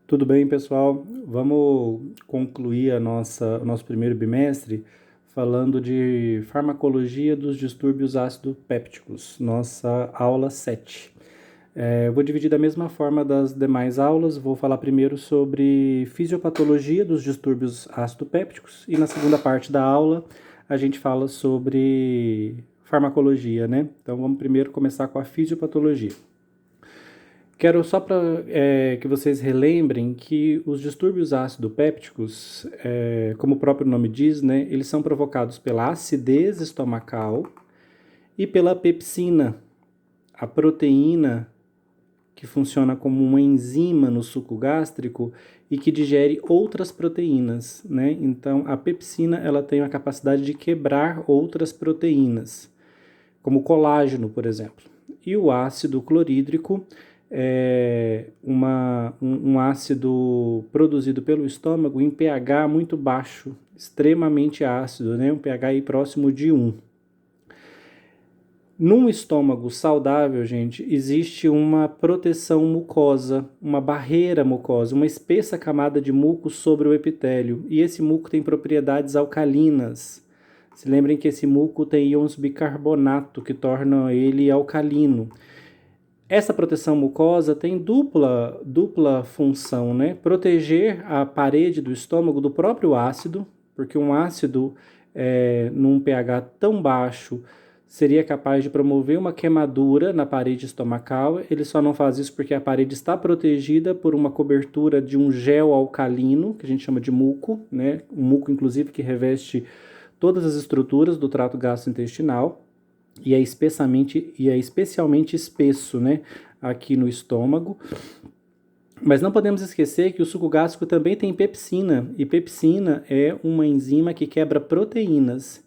Tudo bem, pessoal? Vamos concluir o nosso primeiro bimestre falando de farmacologia dos distúrbios ácido-pépticos, nossa aula 7. Eu vou dividir da mesma forma das demais aulas, vou falar primeiro sobre fisiopatologia dos distúrbios ácido-pépticos e na segunda parte da aula a gente fala sobre farmacologia, né? Então vamos primeiro começar com a fisiopatologia. Quero só para que vocês relembrem que os distúrbios ácido-pépticos, como o próprio nome diz, né, eles são provocados pela acidez estomacal e pela pepsina, a proteína que funciona como uma enzima no suco gástrico e que digere outras proteínas, né? Então, a pepsina ela tem a capacidade de quebrar outras proteínas, como colágeno, por exemplo. E o ácido clorídrico é um ácido produzido pelo estômago em pH muito baixo, extremamente ácido, né? Um pH aí próximo de 1. Num estômago saudável, gente, existe uma proteção mucosa, uma barreira mucosa, uma espessa camada de muco sobre o epitélio. E esse muco tem propriedades alcalinas. Se lembrem que esse muco tem íons bicarbonato, que tornam ele alcalino. Essa proteção mucosa tem dupla função, né? Proteger a parede do estômago do próprio ácido, porque um ácido num pH tão baixo seria capaz de promover uma queimadura na parede estomacal. Ele só não faz isso porque a parede está protegida por uma cobertura de um gel alcalino, que a gente chama de muco, né? Um muco, inclusive, que reveste todas as estruturas do trato gastrointestinal e é especialmente espesso, né, aqui no estômago. Mas não podemos esquecer que o suco gástrico também tem pepsina, e pepsina é uma enzima que quebra proteínas.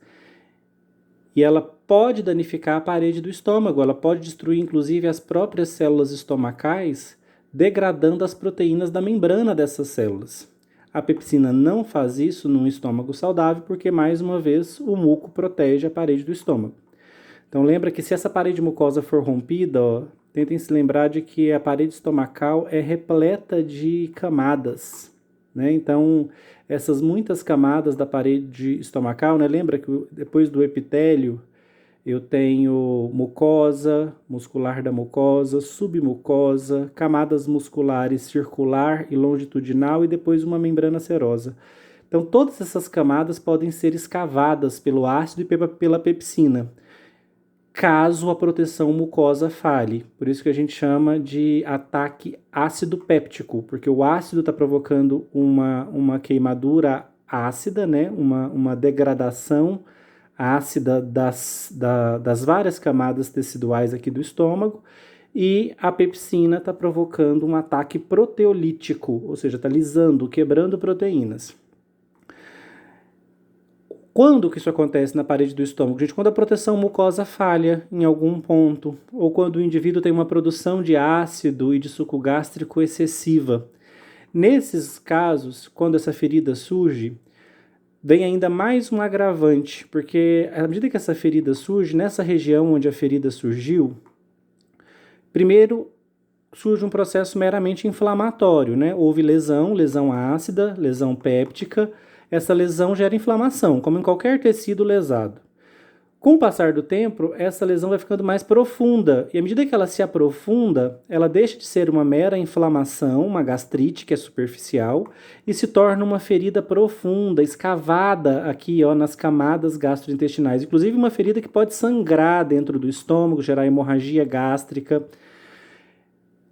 E ela pode danificar a parede do estômago, ela pode destruir inclusive as próprias células estomacais, degradando as proteínas da membrana dessas células. A pepsina não faz isso num estômago saudável porque, mais uma vez, o muco protege a parede do estômago. Então lembra que se essa parede mucosa for rompida, tentem se lembrar de que a parede estomacal é repleta de camadas, né? Então essas muitas camadas da parede estomacal, né? Lembra que depois do epitélio eu tenho mucosa, muscular da mucosa, submucosa, camadas musculares circular e longitudinal e depois uma membrana serosa. Então todas essas camadas podem ser escavadas pelo ácido e pela pepsina, caso a proteção mucosa falhe. Por isso que a gente chama de ataque ácido péptico, porque o ácido está provocando uma queimadura ácida, né? Uma degradação ácida das várias camadas teciduais aqui do estômago, e a pepsina está provocando um ataque proteolítico, ou seja, está lisando, quebrando proteínas. Quando que isso acontece na parede do estômago? Gente, quando a proteção mucosa falha em algum ponto, ou quando o indivíduo tem uma produção de ácido e de suco gástrico excessiva. Nesses casos, quando essa ferida surge, vem ainda mais um agravante, porque à medida que essa ferida surge, nessa região onde a ferida surgiu, primeiro surge um processo meramente inflamatório, né? Houve lesão ácida, lesão péptica. Essa lesão gera inflamação, como em qualquer tecido lesado. Com o passar do tempo, essa lesão vai ficando mais profunda, e à medida que ela se aprofunda, ela deixa de ser uma mera inflamação, uma gastrite que é superficial, e se torna uma ferida profunda, escavada aqui, nas camadas gastrointestinais. Inclusive uma ferida que pode sangrar dentro do estômago, gerar hemorragia gástrica.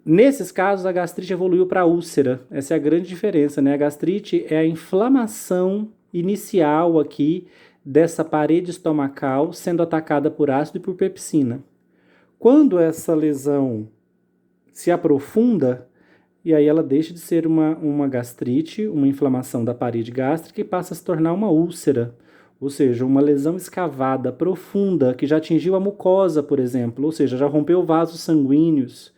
Nesses casos, a gastrite evoluiu para úlcera. Essa é a grande diferença, né? A gastrite é a inflamação inicial aqui dessa parede estomacal sendo atacada por ácido e por pepsina. Quando essa lesão se aprofunda, e aí ela deixa de ser uma gastrite, uma inflamação da parede gástrica, e passa a se tornar uma úlcera, ou seja, uma lesão escavada, profunda, que já atingiu a mucosa, por exemplo, ou seja, já rompeu vasos sanguíneos,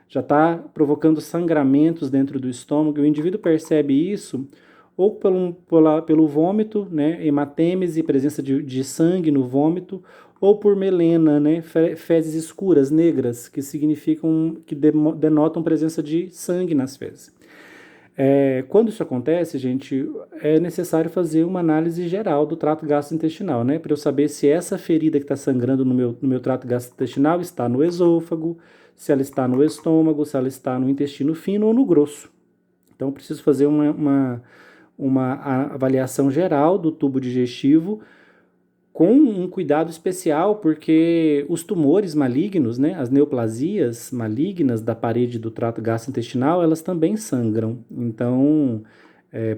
já está provocando sangramentos dentro do estômago, e o indivíduo percebe isso ou pelo vômito, né, hematêmese, presença de sangue no vômito, ou por melena, né, fezes escuras, negras, que significam, que denotam presença de sangue nas fezes. Quando isso acontece, gente, é necessário fazer uma análise geral do trato gastrointestinal, né? Para eu saber se essa ferida que está sangrando no meu trato gastrointestinal está no esôfago, se ela está no estômago, se ela está no intestino fino ou no grosso. Então, eu preciso fazer uma avaliação geral do tubo digestivo com um cuidado especial, porque os tumores malignos, né, as neoplasias malignas da parede do trato gastrointestinal, elas também sangram. Então,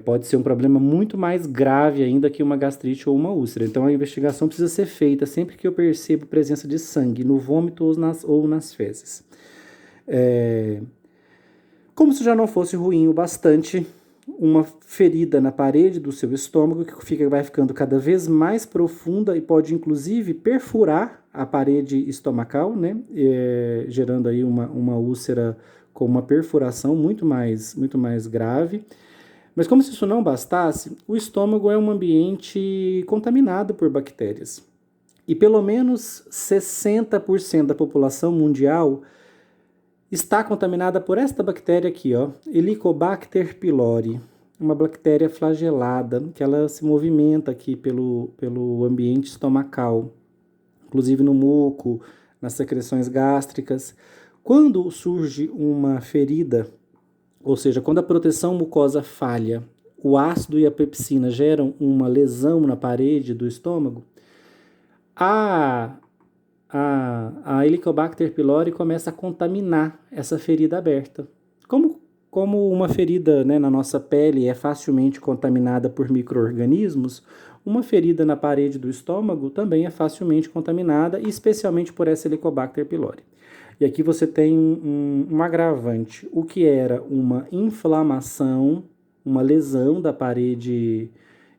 pode ser um problema muito mais grave ainda que uma gastrite ou uma úlcera. Então, a investigação precisa ser feita sempre que eu percebo presença de sangue no vômito ou nas fezes. Como se já não fosse ruim o bastante, uma ferida na parede do seu estômago que vai ficando cada vez mais profunda e pode inclusive perfurar a parede estomacal, né? Gerando aí uma úlcera com uma perfuração muito mais grave. Mas como se isso não bastasse, o estômago é um ambiente contaminado por bactérias. E pelo menos 60% da população mundial está contaminada por esta bactéria aqui, ó, Helicobacter pylori, uma bactéria flagelada, que ela se movimenta aqui pelo ambiente estomacal, inclusive no muco, nas secreções gástricas. Quando surge uma ferida, ou seja, quando a proteção mucosa falha, o ácido e a pepsina geram uma lesão na parede do estômago, a Helicobacter pylori começa a contaminar essa ferida aberta. Como uma ferida, né, na nossa pele é facilmente contaminada por micro-organismos, uma ferida na parede do estômago também é facilmente contaminada, especialmente por essa Helicobacter pylori. E aqui você tem um agravante. O que era uma inflamação, uma lesão da parede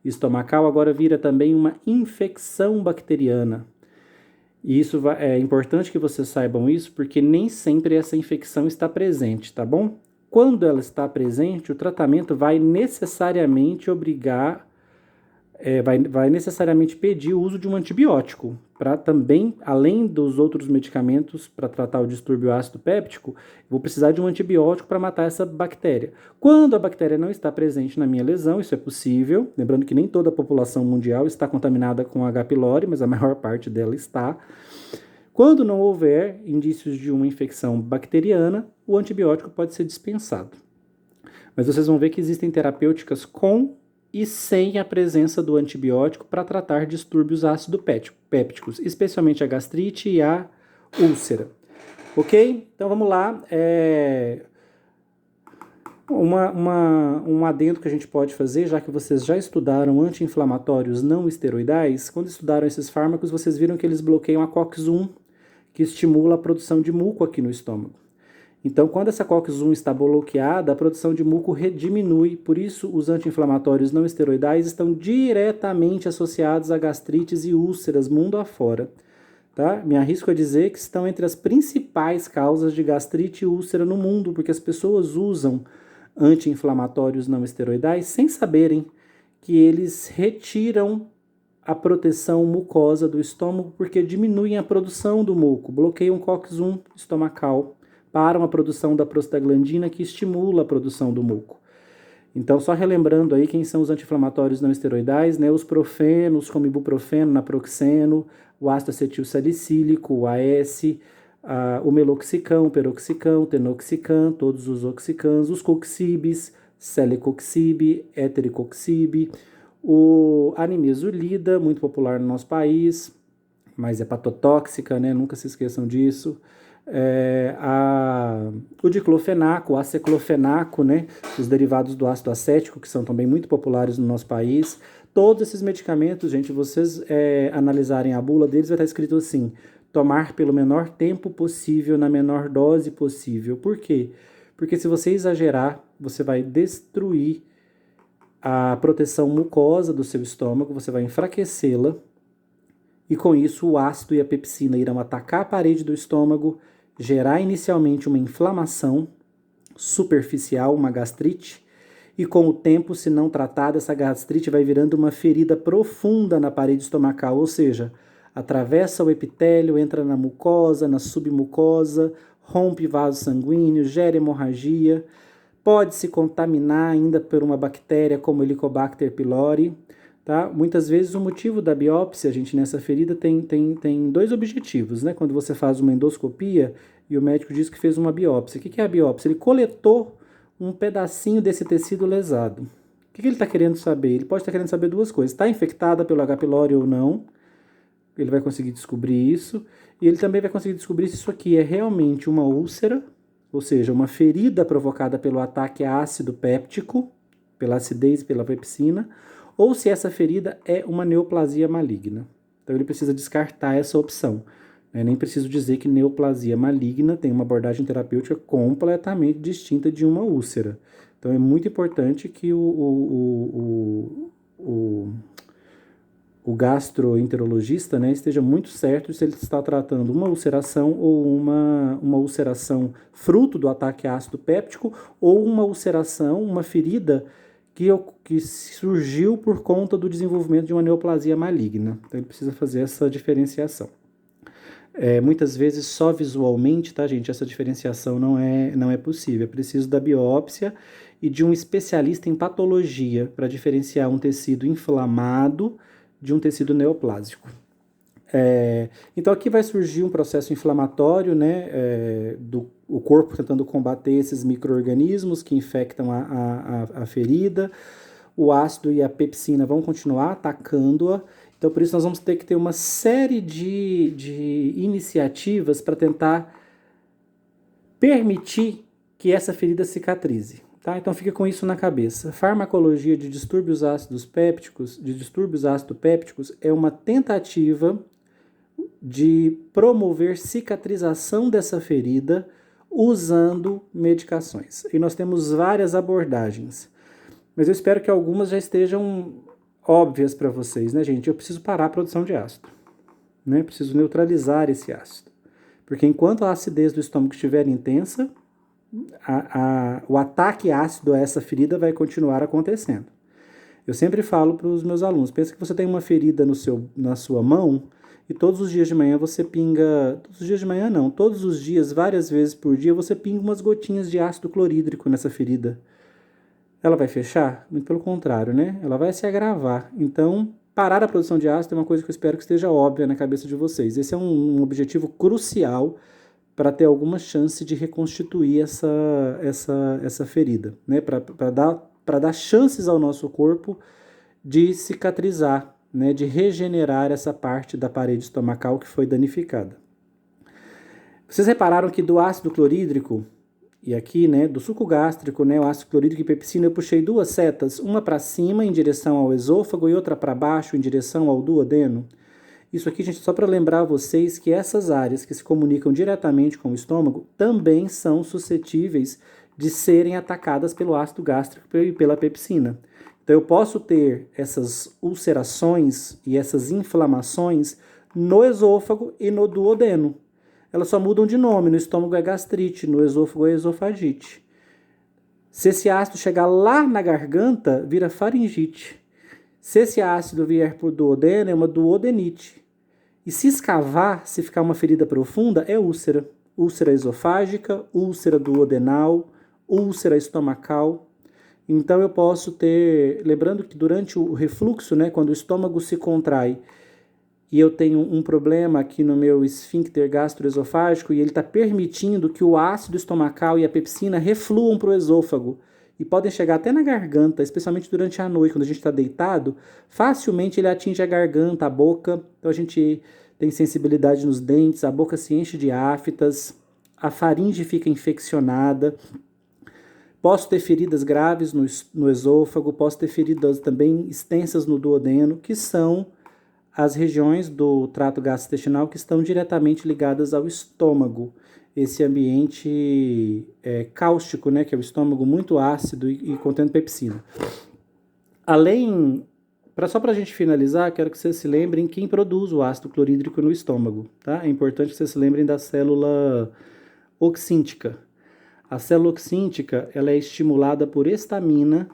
estomacal, agora vira também uma infecção bacteriana. E isso é importante que vocês saibam isso, porque nem sempre essa infecção está presente, tá bom? Quando ela está presente, o tratamento vai necessariamente vai necessariamente pedir o uso de um antibiótico, para também, além dos outros medicamentos para tratar o distúrbio ácido péptico, vou precisar de um antibiótico para matar essa bactéria. Quando a bactéria não está presente na minha lesão, isso é possível, lembrando que nem toda a população mundial está contaminada com H. pylori, mas a maior parte dela está. Quando não houver indícios de uma infecção bacteriana, o antibiótico pode ser dispensado. Mas vocês vão ver que existem terapêuticas com e sem a presença do antibiótico para tratar distúrbios ácido-pépticos, especialmente a gastrite e a úlcera. Ok? Então vamos lá. Um adendo que a gente pode fazer, já que vocês já estudaram anti-inflamatórios não esteroidais, quando estudaram esses fármacos, vocês viram que eles bloqueiam a COX-1, que estimula a produção de muco aqui no estômago. Então, quando essa COX-1 está bloqueada, a produção de muco diminui, por isso os anti-inflamatórios não esteroidais estão diretamente associados a gastrites e úlceras mundo afora. Tá? Me arrisco a dizer que estão entre as principais causas de gastrite e úlcera no mundo, porque as pessoas usam anti-inflamatórios não esteroidais sem saberem que eles retiram a proteção mucosa do estômago porque diminuem a produção do muco, bloqueiam COX-1 estomacal, param a produção da prostaglandina que estimula a produção do muco. Então, só relembrando aí quem são os anti-inflamatórios não esteroidais, né? Os profenos, como ibuprofeno, naproxeno, o ácido acetil salicílico, o AS, o meloxicam, peroxicam, tenoxicam, todos os oxicans, os coxibes, celecoxib, etericoxib, a nimesulida, muito popular no nosso país, mas hepatotóxica, né? Nunca se esqueçam disso. O diclofenaco, o aceclofenaco, né? Os derivados do ácido acético, que são também muito populares no nosso país. Todos esses medicamentos, gente, vocês analisarem a bula deles, vai estar escrito assim: tomar pelo menor tempo possível, na menor dose possível. Por quê? Porque se você exagerar, você vai destruir a proteção mucosa do seu estômago, você vai enfraquecê-la, e com isso o ácido e a pepsina irão atacar a parede do estômago, gerar inicialmente uma inflamação superficial, uma gastrite, e com o tempo, se não tratada, essa gastrite vai virando uma ferida profunda na parede estomacal, ou seja, atravessa o epitélio, entra na mucosa, na submucosa, rompe vaso sanguíneo, gera hemorragia. pode se contaminar ainda por uma bactéria como Helicobacter pylori. Tá? Muitas vezes o motivo da biópsia, gente, nessa ferida tem dois objetivos, né? Quando você faz uma endoscopia e o médico diz que fez uma biópsia. O que é a biópsia? Ele coletou um pedacinho desse tecido lesado. O que ele está querendo saber? Ele pode estar querendo saber duas coisas. Está infectada pelo H. pylori ou não? Ele vai conseguir descobrir isso. E ele também vai conseguir descobrir se isso aqui é realmente uma úlcera, ou seja, uma ferida provocada pelo ataque ácido péptico, pela acidez e pela pepsina, ou se essa ferida é uma neoplasia maligna. Então ele precisa descartar essa opção. Nem preciso dizer que neoplasia maligna tem uma abordagem terapêutica completamente distinta de uma úlcera. Então é muito importante que o gastroenterologista, né, esteja muito certo se ele está tratando uma ulceração ou uma ulceração fruto do ataque ácido péptico ou uma ulceração, uma ferida que surgiu por conta do desenvolvimento de uma neoplasia maligna. Então ele precisa fazer essa diferenciação. Muitas vezes só visualmente, tá, gente? Essa diferenciação não é possível. É preciso da biópsia e de um especialista em patologia para diferenciar um tecido inflamado de um tecido neoplásico. Então aqui vai surgir um processo inflamatório, né, o corpo tentando combater esses micro-organismos que infectam a ferida. O ácido e a pepsina vão continuar atacando-a. Então, por isso, nós vamos ter que ter uma série de iniciativas para tentar permitir que essa ferida cicatrize. Tá? Então, fica com isso na cabeça. Farmacologia de distúrbios ácido-pépticos é uma tentativa de promover cicatrização dessa ferida usando medicações. E nós temos várias abordagens. Mas eu espero que algumas já estejam óbvias para vocês, né, gente? Eu preciso parar a produção de ácido, né? Preciso neutralizar esse ácido. Porque enquanto a acidez do estômago estiver intensa, o ataque ácido a essa ferida vai continuar acontecendo. Eu sempre falo para os meus alunos, pensa que você tem uma ferida na sua mão e todos os dias de manhã você pinga, todos os dias de manhã não, todos os dias, várias vezes por dia, você pinga umas gotinhas de ácido clorídrico nessa ferida. Ela vai fechar? Muito pelo contrário, né? Ela vai se agravar. Então, parar a produção de ácido é uma coisa que eu espero que esteja óbvia na cabeça de vocês. Esse é um objetivo crucial para ter alguma chance de reconstituir essa ferida, né? Para dar chances ao nosso corpo de cicatrizar, né? De regenerar essa parte da parede estomacal que foi danificada. Vocês repararam que do ácido clorídrico, e aqui, né, do suco gástrico, né, o ácido clorídrico e pepsina, eu puxei duas setas, uma para cima em direção ao esôfago e outra para baixo em direção ao duodeno. Isso aqui, gente, só para lembrar vocês que essas áreas que se comunicam diretamente com o estômago também são suscetíveis de serem atacadas pelo ácido gástrico e pela pepsina. Então eu posso ter essas ulcerações e essas inflamações no esôfago e no duodeno. Elas só mudam de nome, no estômago é gastrite, no esôfago é esofagite. Se esse ácido chegar lá na garganta, vira faringite. Se esse ácido vier para o duodeno, é uma duodenite. E se escavar, se ficar uma ferida profunda, é úlcera. Úlcera esofágica, úlcera duodenal, úlcera estomacal. Então eu posso ter, lembrando que durante o refluxo, né, quando o estômago se contrai, e eu tenho um problema aqui no meu esfíncter gastroesofágico e ele está permitindo que o ácido estomacal e a pepsina refluam para o esôfago e podem chegar até na garganta, especialmente durante a noite, quando a gente está deitado, facilmente ele atinge a garganta, a boca, então a gente tem sensibilidade nos dentes, a boca se enche de aftas, a faringe fica infeccionada. Posso ter feridas graves no esôfago, posso ter feridas também extensas no duodeno, que são as regiões do trato gastrointestinal que estão diretamente ligadas ao estômago. Esse ambiente cáustico, né, que é o estômago muito ácido e contendo pepsina. Só para a gente finalizar, quero que vocês se lembrem quem produz o ácido clorídrico no estômago. Tá? É importante que vocês se lembrem da célula oxíntica. A célula oxíntica ela é estimulada por estamina,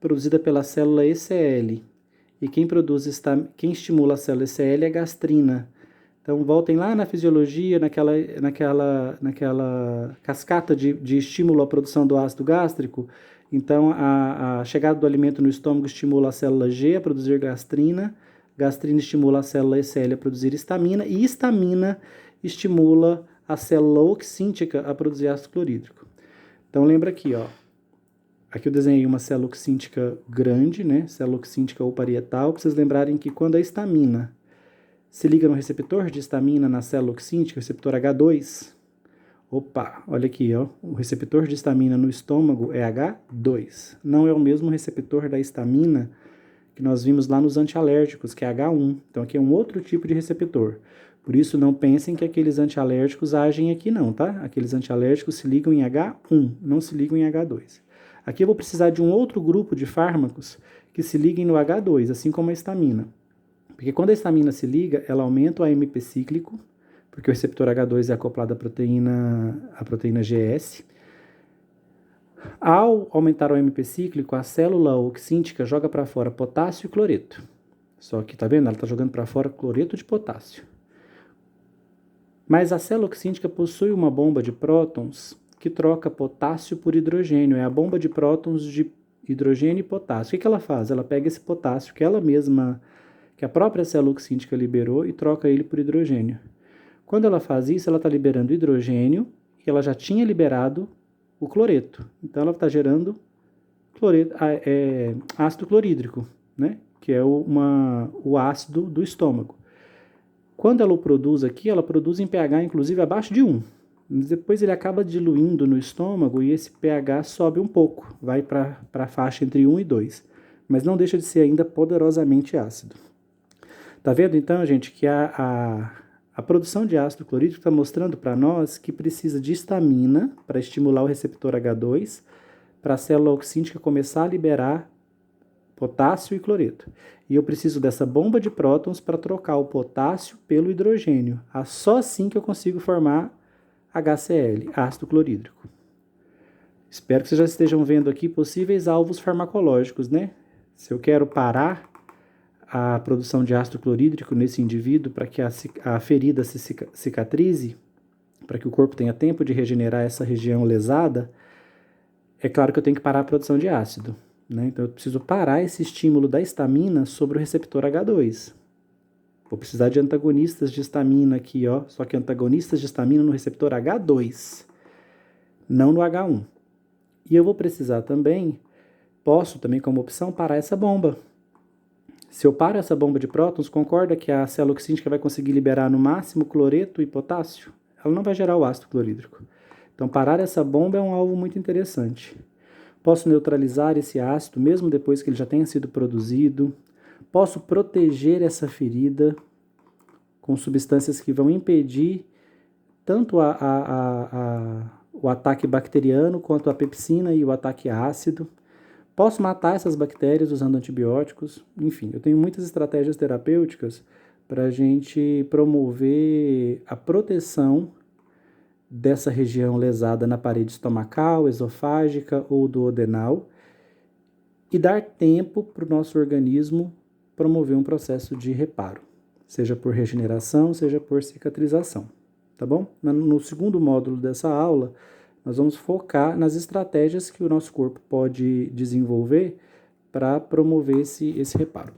produzida pela célula ECL. E quem estimula a célula ECL é gastrina. Então, voltem lá na fisiologia, naquela cascata de estímulo à produção do ácido gástrico. Então, a chegada do alimento no estômago estimula a célula G a produzir gastrina, gastrina estimula a célula ECL a produzir histamina, e histamina estimula a célula oxíntica a produzir ácido clorídrico. Então, lembra aqui, ó. Aqui eu desenhei uma célula oxíntica grande, né? Célula oxíntica ou parietal, para vocês lembrarem que quando a histamina se liga no receptor de histamina na célula oxíntica, o receptor H2. Opa, olha aqui, ó. O receptor de histamina no estômago é H2. Não é o mesmo receptor da histamina que nós vimos lá nos antialérgicos, que é H1. Então aqui é um outro tipo de receptor. Por isso não pensem que aqueles antialérgicos agem aqui não, tá? Aqueles antialérgicos se ligam em H1, não se ligam em H2. Aqui eu vou precisar de um outro grupo de fármacos que se liguem no H2, assim como a histamina. Porque quando a histamina se liga, ela aumenta o AMP cíclico, porque o receptor H2 é acoplado à proteína GS. Ao aumentar o AMP cíclico, a célula oxíntica joga para fora potássio e cloreto. Só que, tá vendo? Ela está jogando para fora cloreto de potássio. Mas a célula oxíntica possui uma bomba de prótons que troca potássio por hidrogênio. É a bomba de prótons de hidrogênio e potássio. O que ela faz? Ela pega esse potássio que ela mesma, que a própria célula oxíntica liberou, e troca ele por hidrogênio. Quando ela faz isso, ela está liberando hidrogênio e ela já tinha liberado o cloreto. Então ela está gerando ácido clorídrico, né? Que é o ácido do estômago. Quando ela o produz aqui, ela produz em pH inclusive abaixo de 1. Depois ele acaba diluindo no estômago e esse pH sobe um pouco, vai para a faixa entre 1 e 2. Mas não deixa de ser ainda poderosamente ácido. Tá vendo então, gente, que a produção de ácido clorídrico está mostrando para nós que precisa de histamina para estimular o receptor H2, para a célula oxíntica começar a liberar potássio e cloreto. E eu preciso dessa bomba de prótons para trocar o potássio pelo hidrogênio. Só assim que eu consigo formar HCl, ácido clorídrico. Espero que vocês já estejam vendo aqui possíveis alvos farmacológicos, né? Se eu quero parar a produção de ácido clorídrico nesse indivíduo para que a ferida se cicatrize, para que o corpo tenha tempo de regenerar essa região lesada, é claro que eu tenho que parar a produção de ácido, né? Então eu preciso parar esse estímulo da histamina sobre o receptor H2. Vou precisar de antagonistas de histamina aqui, ó, só que antagonistas de histamina no receptor H2, não no H1. E eu vou precisar também, posso também como opção parar essa bomba. Se eu paro essa bomba de prótons, concorda que a célula oxíntica vai conseguir liberar no máximo cloreto e potássio? Ela não vai gerar o ácido clorídrico. Então, parar essa bomba é um alvo muito interessante. Posso neutralizar esse ácido, mesmo depois que ele já tenha sido produzido. Posso proteger essa ferida com substâncias que vão impedir tanto o ataque bacteriano quanto a pepsina e o ataque ácido. Posso matar essas bactérias usando antibióticos. Enfim, eu tenho muitas estratégias terapêuticas para a gente promover a proteção dessa região lesada na parede estomacal, esofágica ou duodenal e dar tempo para o nosso organismo promover um processo de reparo, seja por regeneração, seja por cicatrização, tá bom? No segundo módulo dessa aula, nós vamos focar nas estratégias que o nosso corpo pode desenvolver para promover esse reparo.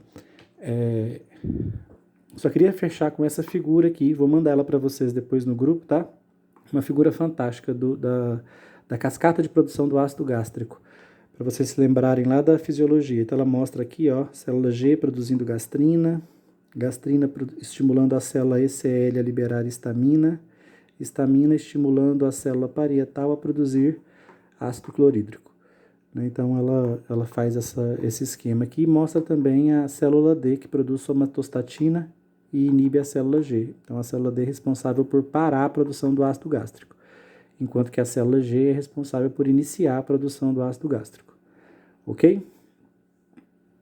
Só queria fechar com essa figura aqui, vou mandar ela para vocês depois no grupo, tá? Uma figura fantástica da cascata de produção do ácido gástrico, para vocês se lembrarem lá da fisiologia. Então ela mostra aqui, ó, célula G produzindo gastrina estimulando a célula ECL a liberar histamina estimulando a célula parietal a produzir ácido clorídrico. Então ela faz esse esquema aqui e mostra também a célula D que produz somatostatina e inibe a célula G. Então a célula D é responsável por parar a produção do ácido gástrico, enquanto que a célula G é responsável por iniciar a produção do ácido gástrico. Ok?